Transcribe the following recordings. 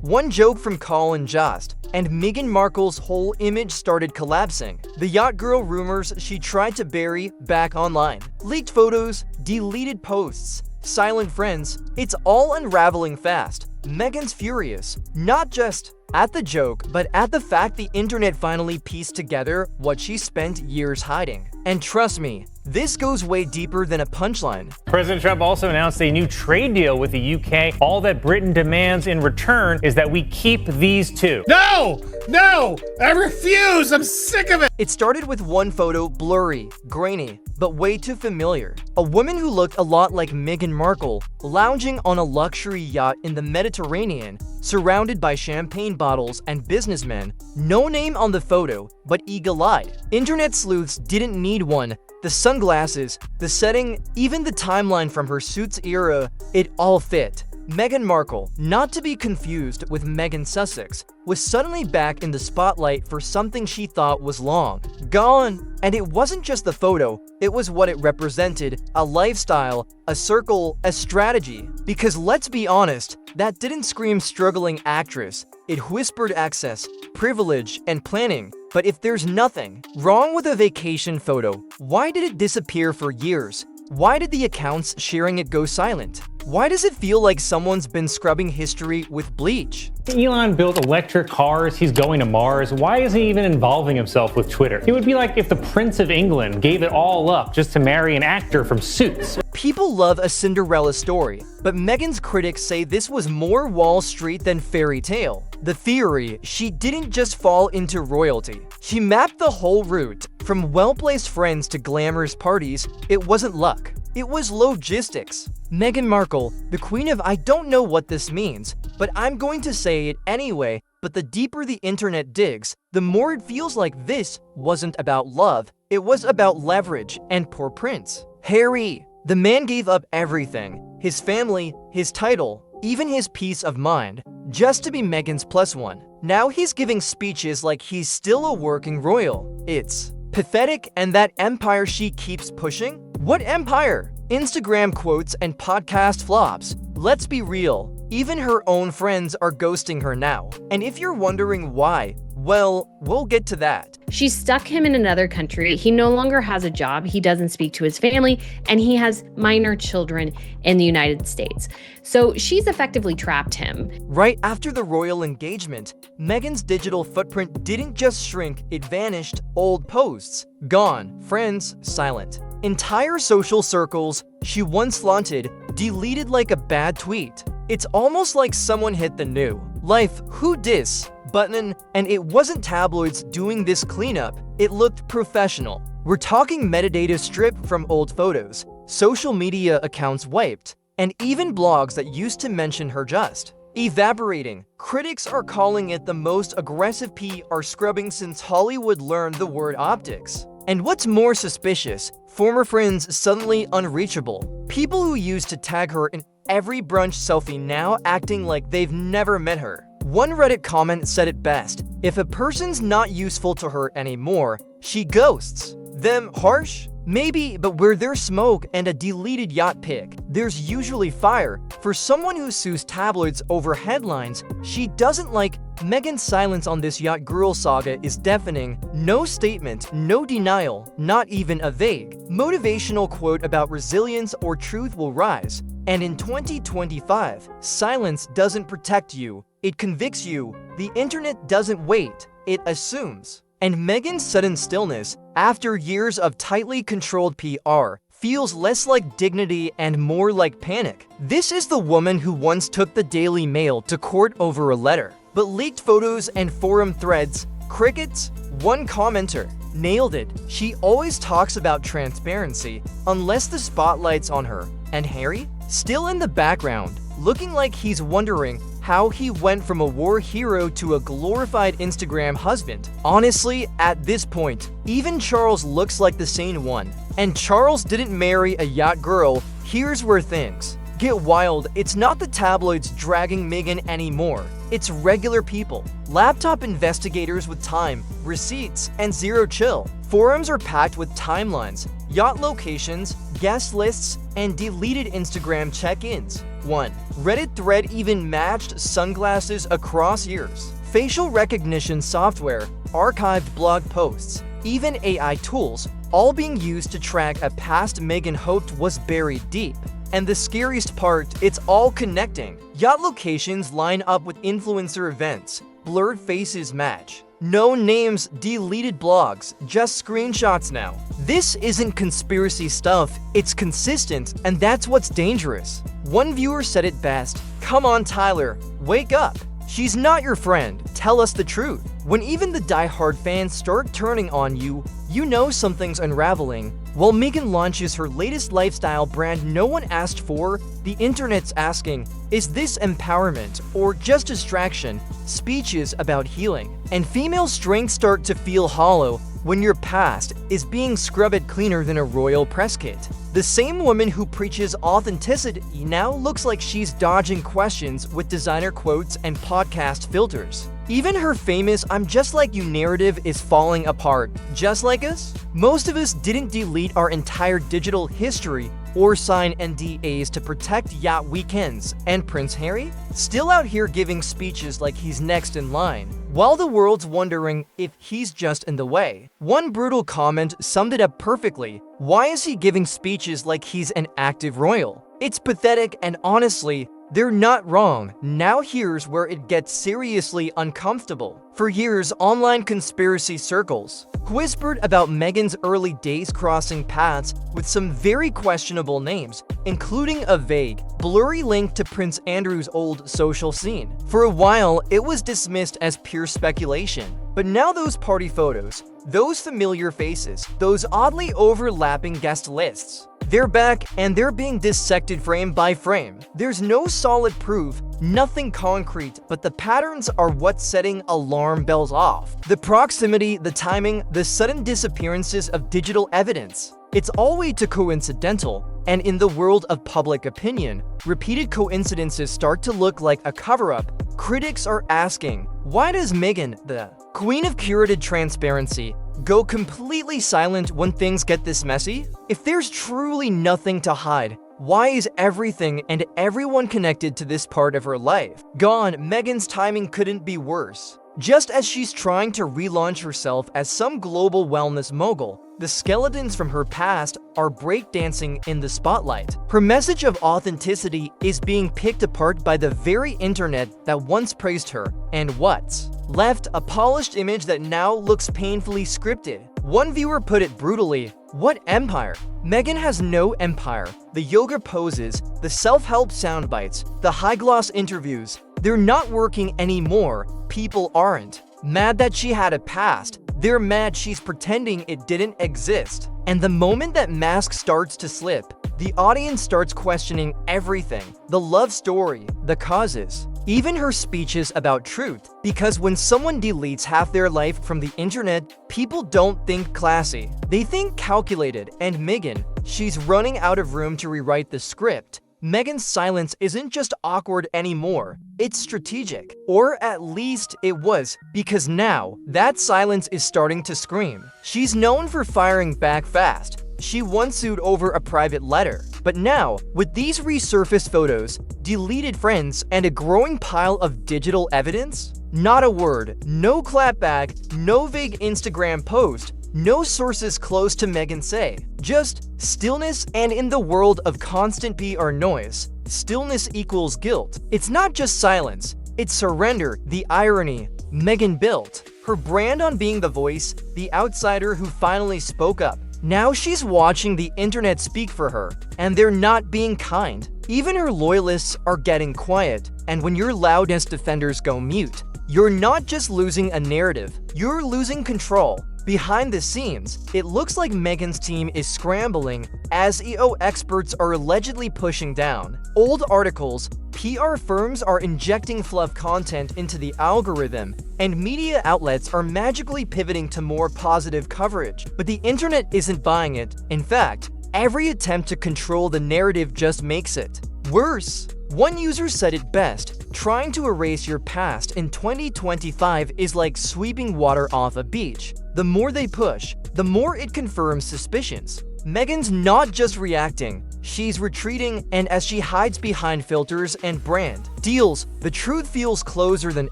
One joke from Colin Jost, and Meghan Markle's whole image started collapsing. The yacht girl rumors she tried to bury back online. Leaked photos, deleted posts, silent friends, it's all unraveling fast. Meghan's furious, not just at the joke, but at the fact the internet finally pieced together what she spent years hiding. And trust me, this goes way deeper than a punchline. President Trump also announced a new trade deal with the UK. All that Britain demands in return is that we keep these two. No! No! I refuse! I'm sick of it! It started with one photo, blurry, grainy, but way too familiar. A woman who looked a lot like Meghan Markle, lounging on a luxury yacht in the Mediterranean, surrounded by champagne bottles and businessmen. No name on the photo, but eagle-eyed. Internet sleuths didn't need one. The sunglasses, the setting, even the timeline from her suit's era, it all fit. Meghan Markle, not to be confused with Meghan Sussex, was suddenly back in the spotlight for something she thought was long gone. And it wasn't just the photo, it was what it represented, a lifestyle, a circle, a strategy. Because let's be honest, that didn't scream struggling actress, it whispered access, privilege, and planning. But if there's nothing wrong with a vacation photo, why did it disappear for years? Why did the accounts sharing it go silent? Why does it feel like someone's been scrubbing history with bleach? Elon built electric cars, he's going to Mars. Why is he even involving himself with Twitter? It would be like if the Prince of England gave it all up just to marry an actor from Suits. People love a Cinderella story, but Meghan's critics say this was more Wall Street than fairy tale. The theory, she didn't just fall into royalty. She mapped the whole route, from well-placed friends to glamorous parties. It wasn't luck. It was logistics. Meghan Markle, the queen of I don't know what this means, but I'm going to say it anyway. But the deeper the internet digs, the more it feels like this wasn't about love. It was about leverage and poor prince. Harry, the man gave up everything. His family, his title, even his peace of mind, just to be Meghan's plus one. Now he's giving speeches like he's still a working royal. It's pathetic, and that empire she keeps pushing? What empire? Instagram quotes and podcast flops. Let's be real, even her own friends are ghosting her now. And if you're wondering why, well, we'll get to that. She stuck him in another country. He no longer has a job. He doesn't speak to his family, and he has minor children in the United States. So she's effectively trapped him. Right after the royal engagement, Meghan's digital footprint didn't just shrink, it vanished. Old posts, gone. Friends, silent. Entire social circles she once flaunted, deleted like a bad tweet. It's almost like someone hit the new life who dis button, and it wasn't tabloids doing this cleanup, it looked professional. We're talking metadata stripped from old photos, social media accounts wiped, and even blogs that used to mention her just evaporating. Critics are calling it the most aggressive PR scrubbing since Hollywood learned the word optics. And what's more suspicious, former friends suddenly unreachable. People who used to tag her in every brunch selfie now acting like they've never met her. One Reddit comment said it best, if a person's not useful to her anymore, she ghosts them. Harsh? Maybe, but where there's smoke and a deleted yacht pic, there's usually fire. For someone who sues tabloids over headlines she doesn't like, Meghan's silence on this yacht girl saga is deafening. No statement, no denial, not even a vague motivational quote about resilience or truth will rise. And in 2025, silence doesn't protect you, it convicts you. The internet doesn't wait, it assumes. And Meghan's sudden stillness, after years of tightly controlled PR, feels less like dignity and more like panic. This is the woman who once took the Daily Mail to court over a letter. But leaked photos and forum threads, crickets, one commenter, nailed it. She always talks about transparency, unless the spotlight's on her. And Harry? Still in the background, looking like he's wondering how he went from a war hero to a glorified Instagram husband. Honestly, at this point, even Charles looks like the sane one. And Charles didn't marry a yacht girl. Here's where things get wild. It's not the tabloids dragging Meghan anymore. It's regular people. Laptop investigators with time, receipts, and zero chill. Forums are packed with timelines, yacht locations, guest lists, and deleted Instagram check-ins. 1. Reddit thread even matched sunglasses across years. Facial recognition software, archived blog posts, even AI tools, all being used to track a past Meghan hoped was buried deep. And the scariest part, it's all connecting. Yacht locations line up with influencer events. Blurred faces match. No names, deleted blogs, just screenshots now. This isn't conspiracy stuff, it's consistent, and that's what's dangerous. One viewer said it best, "Come on, Tyler, wake up. She's not your friend, tell us the truth." When even the die-hard fans start turning on you, you know something's unraveling. While Meghan launches her latest lifestyle brand no one asked for, the internet's asking, is this empowerment or just distraction? Speeches about healing. And female strengths start to feel hollow when your past is being scrubbed cleaner than a royal press kit. The same woman who preaches authenticity now looks like she's dodging questions with designer quotes and podcast filters. Even her famous "I'm just like you" narrative is falling apart. Just like us? Most of us didn't delete our entire digital history or sign NDAs to protect yacht weekends, and Prince Harry? Still out here giving speeches like he's next in line, while the world's wondering if he's just in the way. One brutal comment summed it up perfectly. Why is he giving speeches like he's an active royal? It's pathetic, and honestly, they're not wrong. Now here's where it gets seriously uncomfortable. For years, online conspiracy circles whispered about Meghan's early days crossing paths with some very questionable names, including a vague, blurry link to Prince Andrew's old social scene. For a while, it was dismissed as pure speculation. But now those party photos, those familiar faces, those oddly overlapping guest lists, they're back and they're being dissected frame by frame. There's no solid proof, nothing concrete, but the patterns are what's setting alarm bells off. The proximity, the timing, the sudden disappearances of digital evidence. It's all way too coincidental, and in the world of public opinion, repeated coincidences start to look like a cover-up. Critics are asking, why does Meghan, the queen of curated transparency, go completely silent when things get this messy? If there's truly nothing to hide, why is everything and everyone connected to this part of her life gone? Meghan's timing couldn't be worse. Just as she's trying to relaunch herself as some global wellness mogul, the skeletons from her past are breakdancing in the spotlight. Her message of authenticity is being picked apart by the very internet that once praised her, and what's left? A polished image that now looks painfully scripted. One viewer put it brutally, "What empire?" Meghan has no empire. The yoga poses, the self-help soundbites, the high-gloss interviews, they're not working anymore. People aren't mad that she had a past. They're mad she's pretending it didn't exist. And the moment that mask starts to slip, the audience starts questioning everything. The love story, the causes, even her speeches about truth. Because when someone deletes half their life from the internet, people don't think classy. They think calculated. And Meghan, she's running out of room to rewrite the script. Meghan's silence isn't just awkward anymore, it's strategic. Or at least it was, because now, that silence is starting to scream. She's known for firing back fast. She once sued over a private letter. But now, with these resurfaced photos, deleted friends, and a growing pile of digital evidence, not a word, no clapback, no vague Instagram post, no sources close to Meghan say, just stillness. And in the world of constant PR noise, stillness equals guilt. It's not just silence, it's surrender. The irony, Meghan built her brand on being the voice, the outsider who finally spoke up. Now she's watching the internet speak for her, and they're not being kind. Even her loyalists are getting quiet, and when your loudest defenders go mute, you're not just losing a narrative, you're losing control. Behind the scenes, it looks like Meghan's team is scrambling as SEO experts are allegedly pushing down old articles, PR firms are injecting fluff content into the algorithm, and media outlets are magically pivoting to more positive coverage. But the internet isn't buying it. In fact, every attempt to control the narrative just makes it worse. One user said it best, trying to erase your past in 2025 is like sweeping water off a beach. The more they push, the more it confirms suspicions. Meghan's not just reacting, she's retreating, and as she hides behind filters and brand deals, the truth feels closer than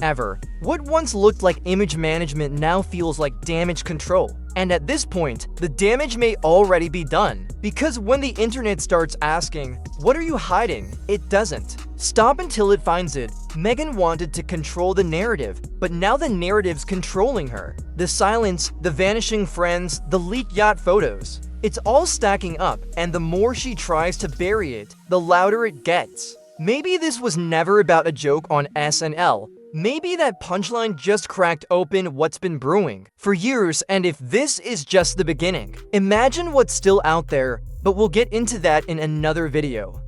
ever. What once looked like image management now feels like damage control. And at this point, the damage may already be done. Because when the internet starts asking, "What are you hiding?" it doesn't stop until it finds it. Meghan wanted to control the narrative, but now the narrative's controlling her. The silence, the vanishing friends, the leaked yacht photos. It's all stacking up, and the more she tries to bury it, the louder it gets. Maybe this was never about a joke on SNL. Maybe that punchline just cracked open what's been brewing for years, and if this is just the beginning, imagine what's still out there, but we'll get into that in another video.